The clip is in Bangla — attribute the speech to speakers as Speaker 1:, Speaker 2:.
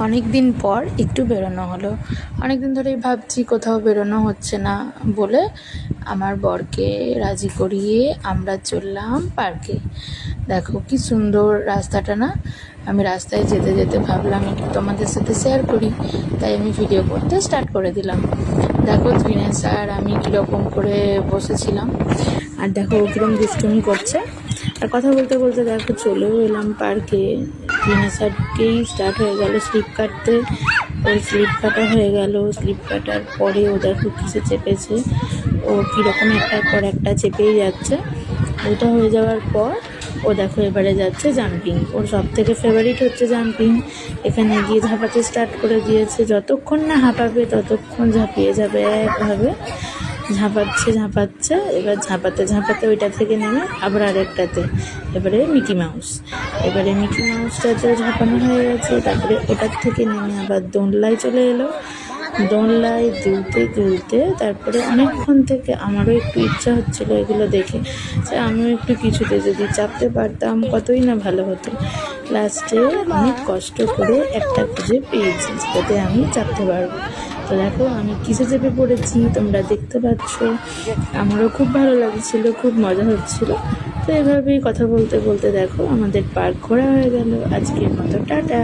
Speaker 1: অনেক দিন পর একটু বেরোনো হলো। অনেক দিন ধরেই ভাবছি কোথাও বেরোনো হচ্ছে না বলে আমার বরকে রাজি করিয়ে আমরা চললাম পার্কে। দেখো কি সুন্দর রাস্তাটা না। আমি রাস্তায় যেতে যেতে ভাবলাম একটু তোমাদের সাথে শেয়ার করি, তাই আমি ভিডিও করতে স্টার্ট করে দিলাম। দেখো ত্রিনেশ আর আমি কীরকম করে বসেছিলাম, আর দেখো কীরকম দুষ্টুমি করছে। আর কথা বলতে বলতে দেখো চলেও এলাম পার্কে। ত্রিনেশারকেই স্টার্ট হয়ে গেল স্লিপ কাটতে, ওর স্লিপ কাটা হয়ে গেল। স্লিপ কাটার পরে ও দেখো কিসে চেপেছে, ও কীরকম একটার পর একটা চেপেই যাচ্ছে। ওটা হয়ে যাওয়ার পর ও দেখো এবারে যাচ্ছে জাম্পিং। ওর সব থেকে ফেভারিট হচ্ছে জাম্পিং। এখানে গিয়ে ঝাঁপাতে স্টার্ট করে দিয়েছে। যতক্ষণ না হাঁপাবে ততক্ষণ ঝাঁপিয়ে যাবে একভাবে। ঝাঁপাচ্ছে, এবার ঝাঁপাতে ওইটা থেকে নেমে আবার আরেকটাতে, এবারে মিকি মাউসটাতে ঝাঁপানো হয়ে গেছে। তারপরে ওটার থেকে নেমে আবার দোলনায় চলে এলো। দোলনায় দুলতে তারপরে অনেকক্ষণ থেকে আমারও একটু ইচ্ছা হচ্ছিলো এগুলো দেখে যে আমিও একটু কিছুতে যদি চাপতে পারতাম কতই না ভালো হতো। লাস্টে অনেক কষ্ট করে একটা খুঁজে পেয়েছি যেটাতে আমি চাপতে পারবো। তো দেখো আমি কিসে চেপে পড়েছি তোমরা দেখতে পাচ্ছ। আমারও খুব ভালো লাগছিলো, খুব মজা হচ্ছিলো। তো এভাবেই কথা বলতে বলতে দেখো আমাদের পার্ক ঘোরা হয়ে গেল। আজকের মতো টাটা।